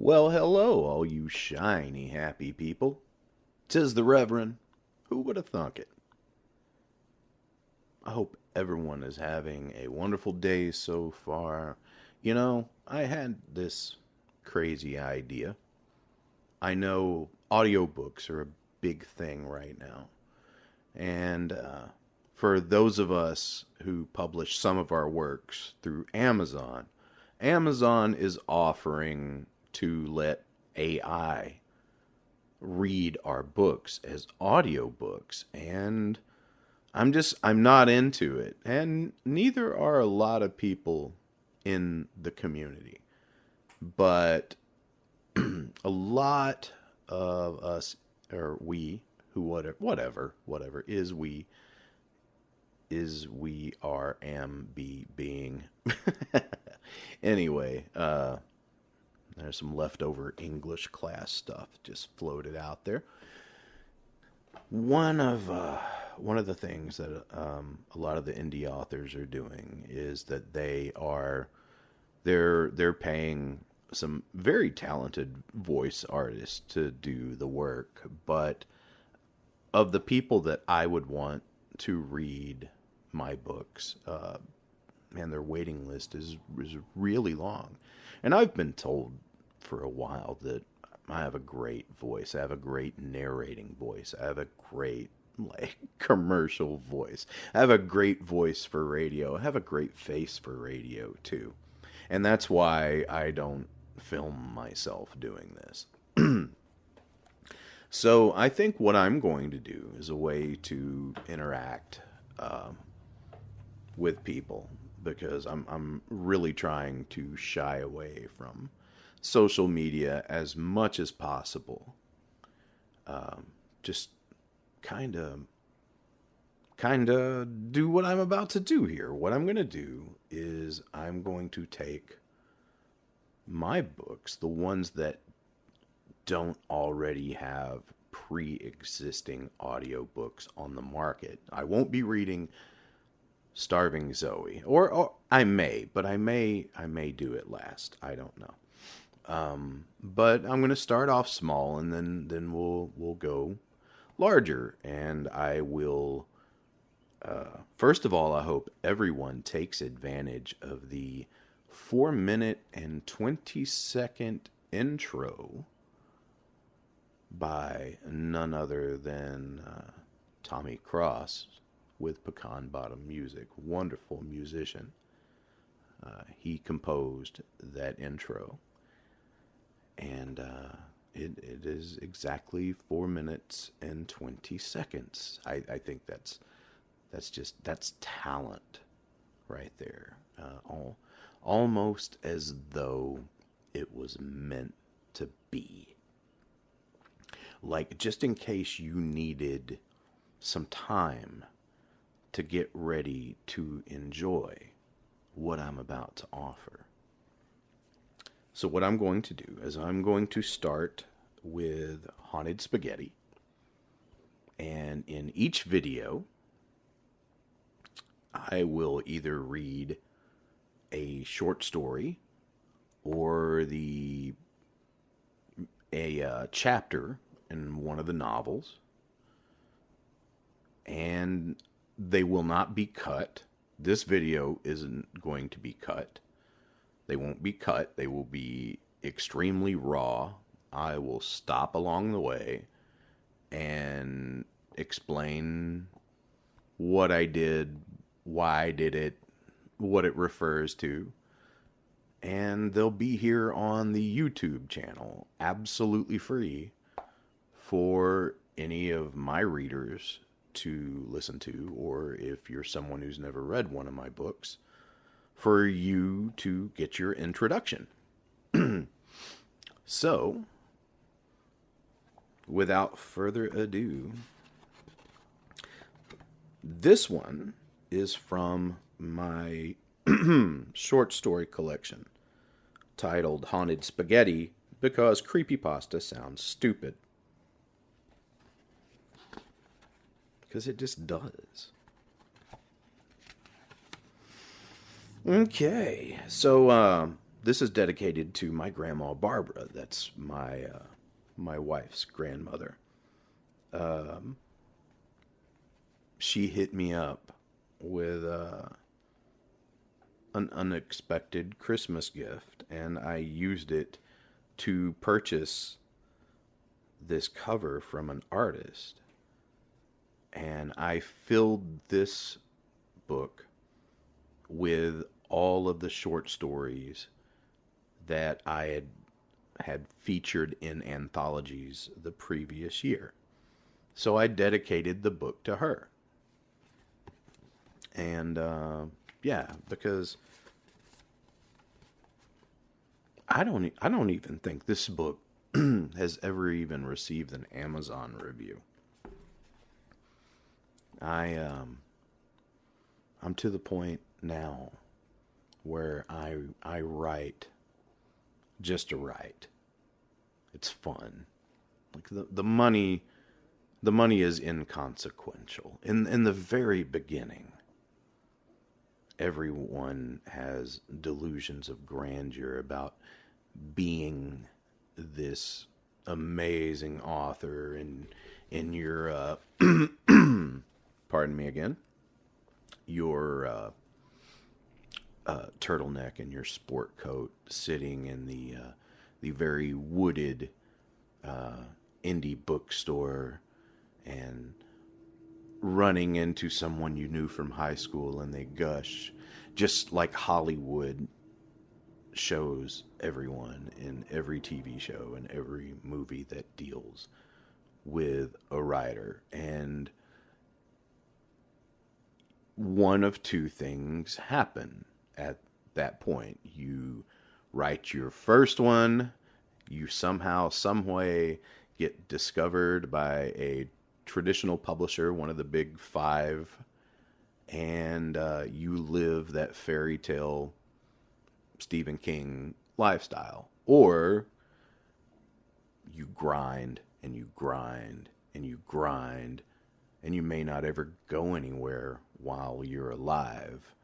Well, hello, all you shiny, happy people. 'Tis the Reverend. Who would have thunk it? I hope everyone is having a wonderful day so far. I had this crazy idea. I know audiobooks are a big thing right now. And for those of us who publish some of our works through Amazon, Amazon is offering to let AI read our books as audiobooks, and I'm not into it, and neither are a lot of people in the community. But a lot of us, or we, who whatever is we are am be being. Anyway, there's some leftover English class stuff just floated out there. One of the things that a lot of the indie authors are doing is that they're paying some very talented voice artists to do the work, but of the people that I would want to read my books, man, their waiting list is really long. And I've been told for a while that I have a great voice. I have a great narrating voice. I have a great commercial voice. I have a great voice for radio. I have a great face for radio too. And that's why I don't film myself doing this. So I think what I'm going to do is a way to interact with people, because I'm really trying to shy away from social media as much as possible. Just kind of do what I'm about to do here. What I'm going to do is I'm going to take my books, the ones that don't already have pre-existing audiobooks on the market. I won't be reading Starving Zoe, or I may, but I may do it last. I don't know. But I'm going to start off small, and then we'll go larger, and I will. First of all, I hope everyone takes advantage of the 4 minute and 20-second intro by none other than Tommy Cross with Pecan Bottom Music. Wonderful musician. He composed that intro. And it is exactly 4 minutes and 20 seconds. I think that's talent right there. Almost as though it was meant to be. Like, just in case you needed some time to get ready to enjoy what I'm about to offer. So what I'm going to do is I'm going to start with Haunted Spaghetti. And in each video, I will either read a short story or a chapter in one of the novels. And they will not be cut. This video isn't going to be cut. They won't be cut. They will be extremely raw. I will stop along the way and explain what I did, why I did it, what it refers to. And they'll be here on the YouTube channel, absolutely free for any of my readers to listen to, or if you're someone who's never read one of my books, for you to get your introduction. So, without further ado, this one is from my short story collection titled Haunted Spaghetti, because creepypasta sounds stupid. Because it just does. Okay, so This is dedicated to my grandma Barbara. That's my wife's grandmother. Um, she hit me up with an unexpected Christmas gift, and I used it to purchase this cover from an artist. And I filled this book with all of the short stories that I had featured in anthologies the previous year. So I dedicated the book to her. And yeah, because I don't even think this book has ever even received an Amazon review. I I'm to the point now where I write just to write. It's fun. Like the money is inconsequential. In the very beginning, everyone has delusions of grandeur about being this amazing author in your pardon me again, your turtleneck and your sport coat, sitting in the very wooded indie bookstore and running into someone you knew from high school and they gush, just like Hollywood shows everyone in every TV show and every movie that deals with a writer. And one of two things happen at that point. You write your first one, you somehow, some way get discovered by a traditional publisher, one of the big five, and you live that fairy tale Stephen King lifestyle. Or you grind and you grind and you grind, and you may not ever go anywhere while you're alive,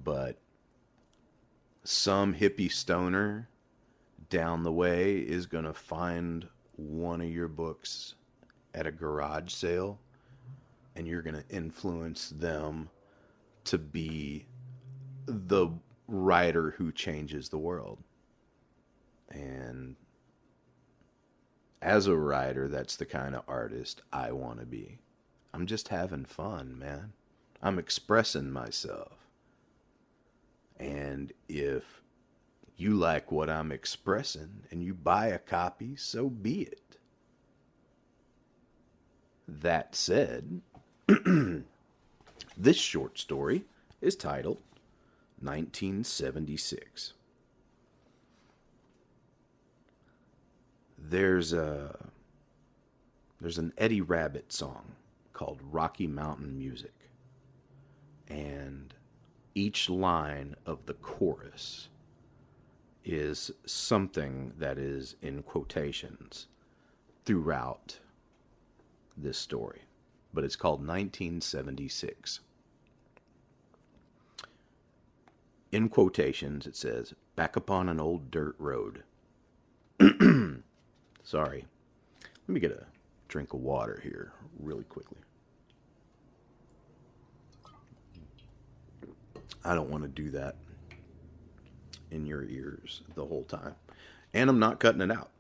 but some hippie stoner down the way is going to find one of your books at a garage sale, and you're going to influence them to be the writer who changes the world. And as a writer, that's the kind of artist I want to be. I'm just having fun, man. I'm expressing myself. And if you like what I'm expressing and you buy a copy, so be it. That said, this short story is titled 1976. There's an Eddie Rabbitt song called Rocky Mountain Music. And each line of the chorus is something that is in quotations throughout this story. But it's called 1976. In quotations, it says, "Back upon an old dirt road." Sorry. Let me get a drink of water here really quickly. I don't want to do that in your ears the whole time. And I'm not cutting it out.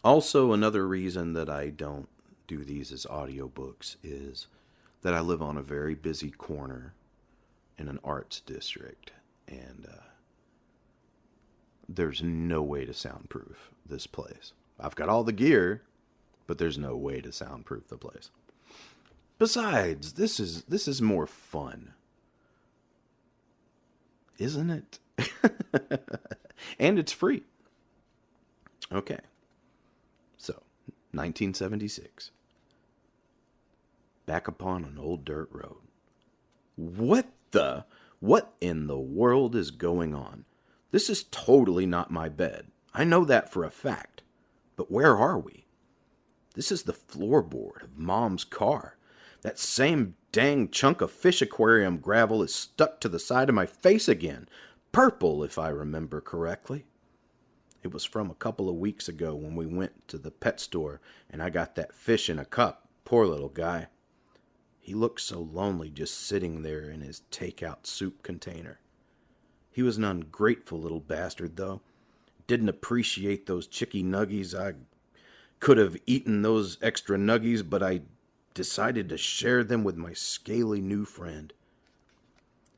Also, another reason that I don't do these as audiobooks is that I live on a very busy corner in an arts district. And there's no way to soundproof this place. I've got all the gear, but there's no way to soundproof the place. Besides, this is more fun. Isn't it? And it's free. Okay. So, 1976. Back upon an old dirt road. What in the world is going on? This is totally not my bed. I know that for a fact. But where are we? This is the floorboard of Mom's car. That same dang chunk of fish aquarium gravel is stuck to the side of my face again. Purple, if I remember correctly. It was from a couple of weeks ago when we went to the pet store and I got that fish in a cup. Poor little guy. He looked so lonely just sitting there in his takeout soup container. He was an ungrateful little bastard, though. Didn't appreciate those chicky nuggies. I could have eaten those extra nuggies, but I decided to share them with my scaly new friend.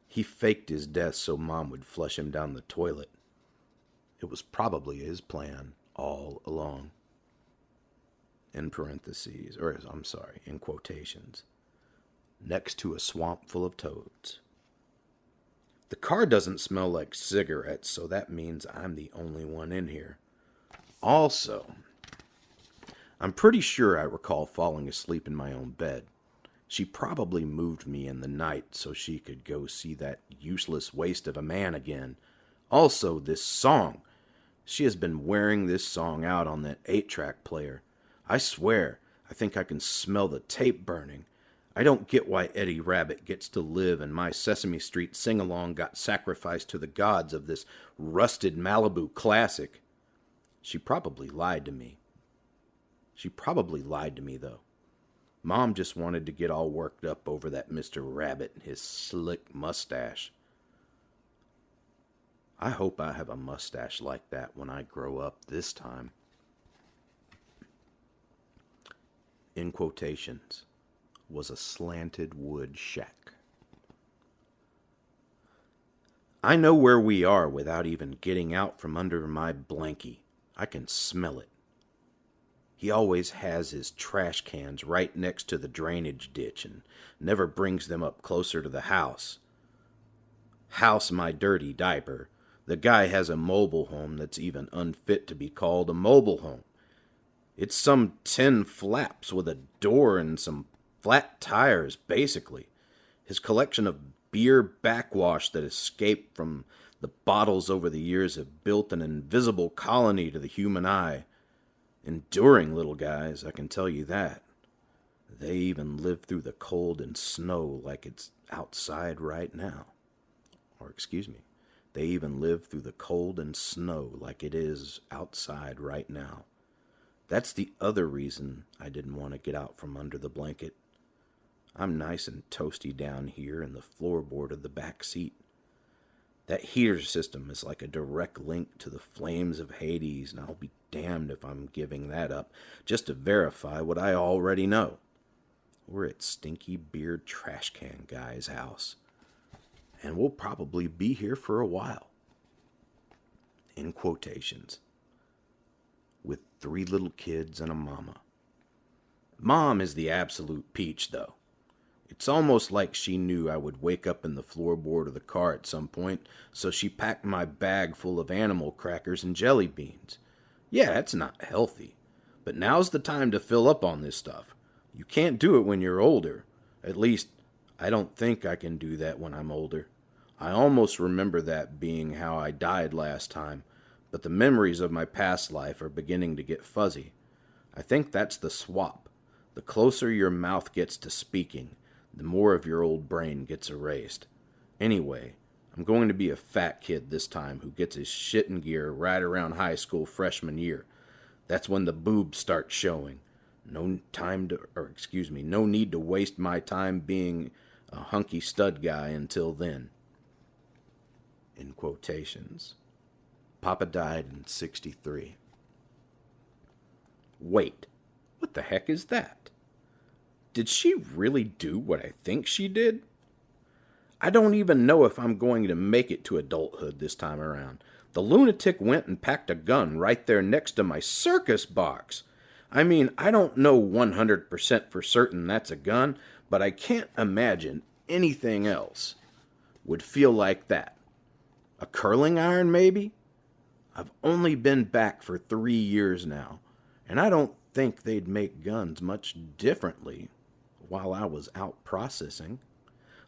He faked his death so Mom would flush him down the toilet. It was probably his plan all along. In parentheses, or I'm sorry, in quotations. Next to a swamp full of toads. The car doesn't smell like cigarettes, so that means I'm the only one in here. Also, I'm pretty sure I recall falling asleep in my own bed. She probably moved me in the night so she could go see that useless waste of a man again. Also, this song. She has been wearing this song out on that 8-track player. I swear, I think I can smell the tape burning. I don't get why Eddie Rabbit gets to live and my Sesame Street sing-along got sacrificed to the gods of this rusted Malibu classic. She probably lied to me. Though. Mom just wanted to get all worked up over that Mr. Rabbit and his slick mustache. I hope I have a mustache like that when I grow up this time. In quotations, was a slanted wood shack. I know where we are without even getting out from under my blankie. I can smell it. He always has his trash cans right next to the drainage ditch and never brings them up closer to the house. House my dirty diaper. The guy has a mobile home that's even unfit to be called a mobile home. It's some tin flaps with a door and some flat tires, basically. His collection of beer backwash that escaped from the bottles over the years have built an invisible colony to the human eye. Enduring little guys, I can tell you that. They even live through the cold and snow like it's outside right now. They even live through the cold and snow like it is outside right now. That's the other reason I didn't want to get out from under the blanket. I'm nice and toasty down here in the floorboard of the back seat. That heater system is like a direct link to the flames of Hades, and I'll be damned if I'm giving that up just to verify what I already know. We're at Stinky Beard Trash Can Guy's house, and we'll probably be here for a while. In quotations. With 3 little kids and a mama. Mom is the absolute peach, though. It's almost like she knew I would wake up in the floorboard of the car at some point, so she packed my bag full of animal crackers and jelly beans. Yeah, it's not healthy, but now's the time to fill up on this stuff. You can't do it when you're older. At least, I don't think I can do that when I'm older. I almost remember that being how I died last time, but the memories of my past life are beginning to get fuzzy. I think that's the swap. The closer your mouth gets to speaking, the more of your old brain gets erased. Anyway, I'm going to be a fat kid this time who gets his shit in gear right around high school freshman year. That's when the boobs start showing. No need to waste my time being a hunky stud guy until then. In quotations. Papa died in 1963. Wait, what the heck is that? Did she really do what I think she did? I don't even know if I'm going to make it to adulthood this time around. The lunatic went and packed a gun right there next to my circus box. I mean, I don't know 100% for certain that's a gun, but I can't imagine anything else would feel like that. A curling iron, maybe? I've only been back for 3 years now, and I don't think they'd make guns much differently while I was out processing.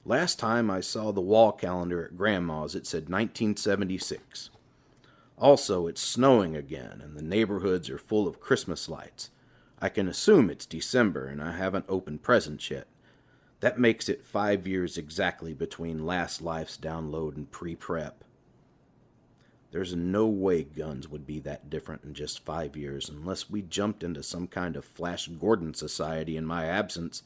Last time I saw the wall calendar at Grandma's, it said 1976. Also, it's snowing again, and the neighborhoods are full of Christmas lights. I can assume it's December, and I haven't opened presents yet. That makes it 5 years exactly between last life's download and pre-prep. There's no way guns would be that different in just 5 years unless we jumped into some kind of Flash Gordon society in my absence.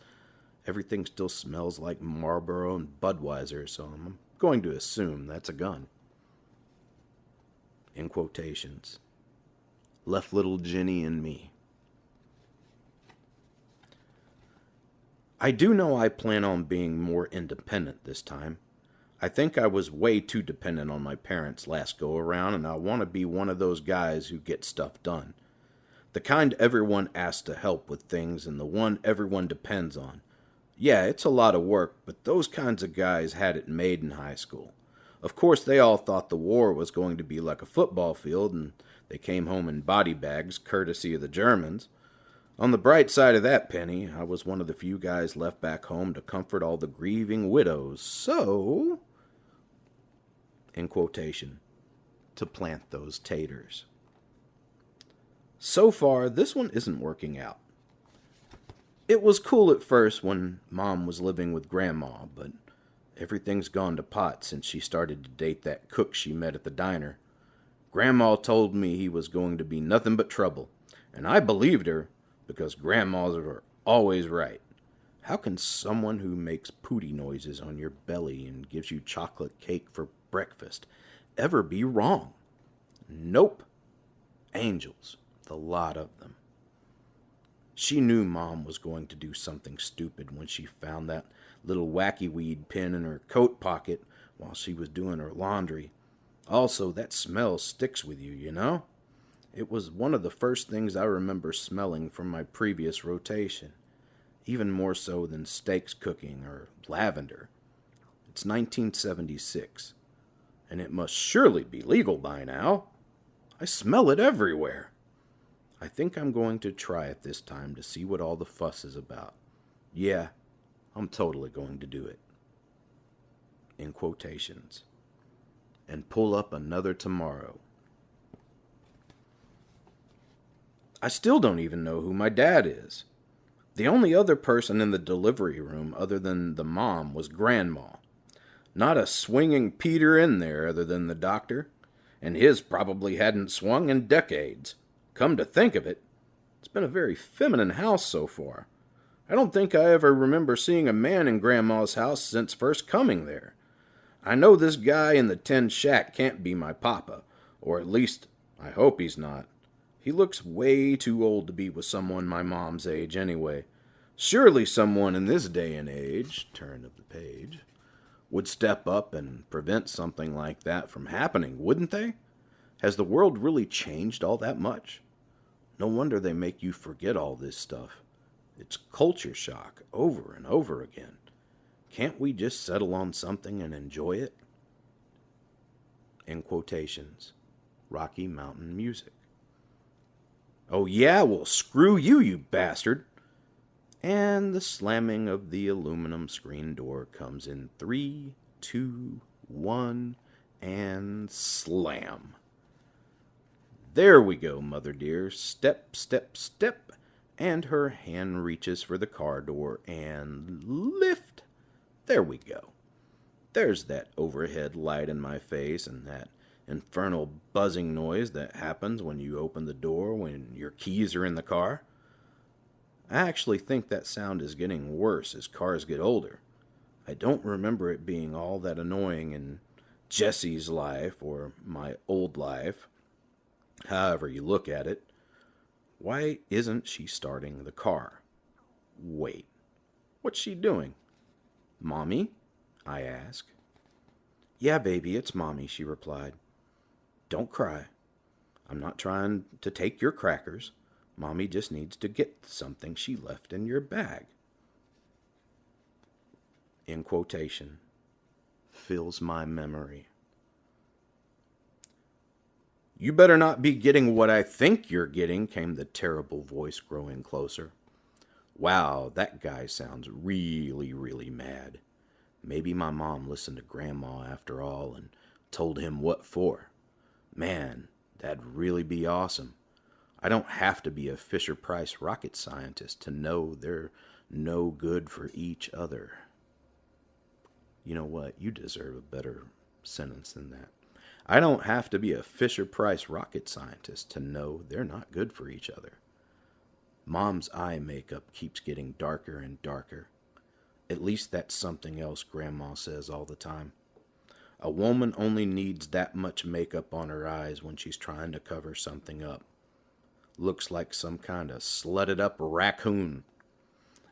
Everything still smells like Marlboro and Budweiser, so I'm going to assume that's a gun. In quotations. Left little Jenny and me. I do know I plan on being more independent this time. I think I was way too dependent on my parents last go around, and I want to be one of those guys who get stuff done. The kind everyone asks to help with things and the one everyone depends on. Yeah, it's a lot of work, but those kinds of guys had it made in high school. Of course, they all thought the war was going to be like a football field, and they came home in body bags, courtesy of the Germans. On the bright side of that penny, I was one of the few guys left back home to comfort all the grieving widows, so, in quotation, to plant those taters. So far, this one isn't working out. It was cool at first when Mom was living with Grandma, but everything's gone to pot since she started to date that cook she met at the diner. Grandma told me he was going to be nothing but trouble, and I believed her because grandmas are always right. How can someone who makes pooty noises on your belly and gives you chocolate cake for breakfast ever be wrong? Nope. Angels, the lot of them. She knew Mom was going to do something stupid when she found that little wacky weed pin in her coat pocket while she was doing her laundry. Also, that smell sticks with you, you know? It was one of the first things I remember smelling from my previous rotation, even more so than steaks cooking or lavender. It's 1976, and it must surely be legal by now. I smell it everywhere. I think I'm going to try it this time to see what all the fuss is about. Yeah, I'm totally going to do it. In quotations. And pull up another tomorrow. I still don't even know who my dad is. The only other person in the delivery room other than the mom was Grandma. Not a swinging Peter in there other than the doctor, and his probably hadn't swung in decades. Come to think of it, it's been a very feminine house so far. I don't think I ever remember seeing a man in Grandma's house since first coming there. I know this guy in the tin shack can't be my papa, or at least I hope he's not. He looks way too old to be with someone my mom's age anyway. Surely someone in this day and age, turn of the page, would step up and prevent something like that from happening, wouldn't they? Has the world really changed all that much? No wonder they make you forget all this stuff. It's culture shock over and over again. Can't we just settle on something and enjoy it? In quotations, Rocky Mountain Music. Oh yeah, well screw you, you bastard. And the slamming of the aluminum screen door comes in 3, 2, 1, and slam. There we go, mother dear. Step, step, step. And her hand reaches for the car door and lift. There we go. There's that overhead light in my face and that infernal buzzing noise that happens when you open the door when your keys are in the car. I actually think that sound is getting worse as cars get older. I don't remember it being all that annoying in Jesse's life or my old life. However you look at it. Why isn't she starting the car? Wait, what's she doing? Mommy? I ask. Yeah, baby, it's Mommy, she replied. Don't cry. I'm not trying to take your crackers. Mommy just needs to get something she left in your bag. In quotation, fills my memory. You better not be getting what I think you're getting, came the terrible voice growing closer. Wow, that guy sounds really, really mad. Maybe my mom listened to Grandma after all and told him what for. Man, that'd really be awesome. I don't have to be a Fisher-Price rocket scientist to know they're no good for each other. You know what? You deserve a better sentence than that. I don't have to be a Fisher-Price rocket scientist to know they're not good for each other. Mom's eye makeup keeps getting darker and darker. At least that's something else Grandma says all the time. A woman only needs that much makeup on her eyes when she's trying to cover something up. Looks like some kind of slutted up raccoon.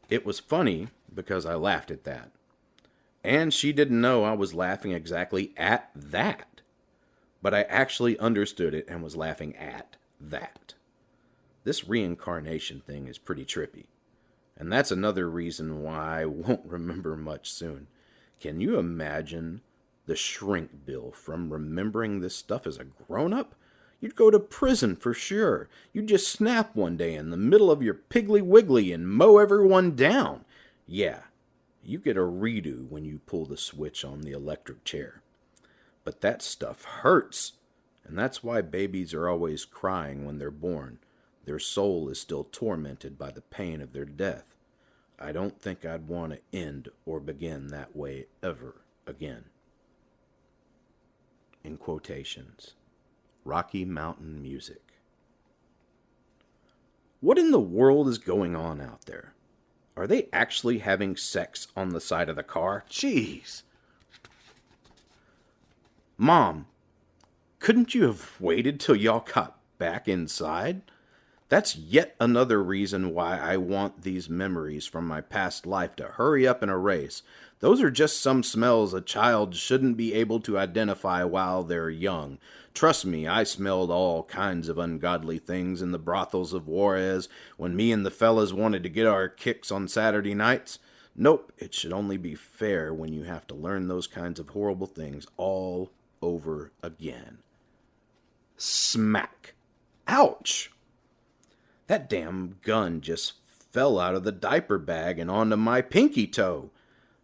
It was funny because I laughed at that. And she didn't know I was laughing exactly at that. But I actually understood it and was laughing at that. This reincarnation thing is pretty trippy. And that's another reason why I won't remember much soon. Can you imagine the shrink bill from remembering this stuff as a grown-up? You'd go to prison for sure. You'd just snap one day in the middle of your Piggly Wiggly and mow everyone down. Yeah, you get a redo when you pull the switch on the electric chair. But that stuff hurts. And that's why babies are always crying when they're born. Their soul is still tormented by the pain of their death. I don't think I'd want to end or begin that way ever again. In quotations, Rocky Mountain music. What in the world is going on out there? Are they actually having sex on the side of the car? Jeez. Mom, couldn't you have waited till y'all got back inside? That's yet another reason why I want these memories from my past life to hurry up and erase. Those are just some smells a child shouldn't be able to identify while they're young. Trust me, I smelled all kinds of ungodly things in the brothels of Juarez when me and the fellas wanted to get our kicks on Saturday nights. Nope, it should only be fair when you have to learn those kinds of horrible things all over again. Smack. Ouch! That damn gun just fell out of the diaper bag and onto my pinky toe.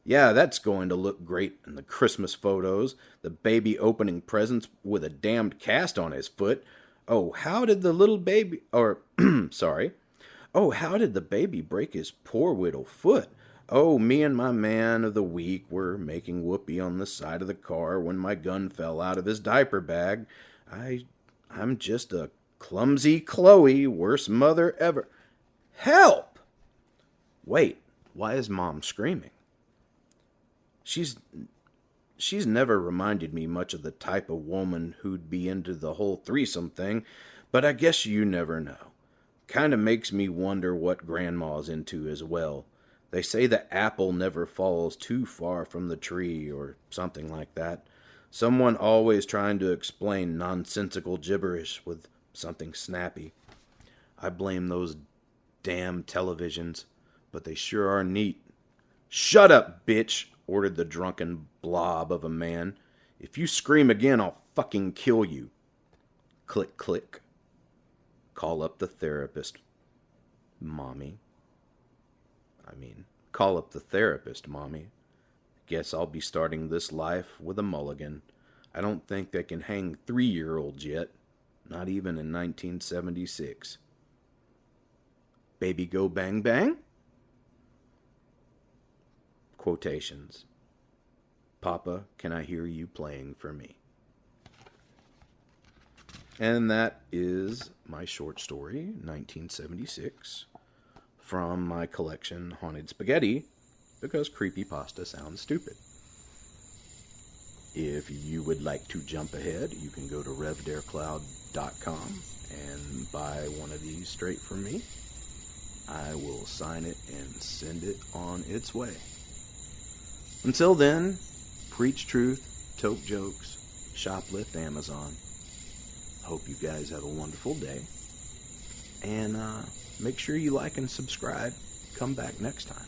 Yeah, that's going to look great in the Christmas photos. The baby opening presents with a damned cast on his foot. Oh, how did the little baby... sorry. Oh, how did the baby break his poor little foot? Oh, me and my man of the week were making whoopee on the side of the car when my gun fell out of his diaper bag. I'm just a clumsy Chloe, worst mother ever. Help! Wait, why is Mom screaming? She's never reminded me much of the type of woman who'd be into the whole threesome thing, but I guess you never know. Kinda makes me wonder what Grandma's into as well. They say the apple never falls too far from the tree or something like that. Someone always trying to explain nonsensical gibberish with something snappy. I blame those damn televisions, but they sure are neat. Shut up, bitch, ordered the drunken blob of a man. If you scream again, I'll fucking kill you. Click, click. Call up the therapist, Mommy. Call up the therapist, Mommy. Guess I'll be starting this life with a mulligan. I don't think they can hang 3-year-olds yet. Not even in 1976. Baby go bang bang? Quotations. Papa, can I hear you playing for me? And that is my short story, 1976, from my collection Haunted Spaghetti, because creepypasta sounds stupid. If you would like to jump ahead, you can go to revdarecloud.com and buy one of these straight from me. I will sign it and send it on its way. Until then, preach truth, tote jokes, shoplift Amazon. Hope you guys have a wonderful day. And make sure you like and subscribe. Come back next time.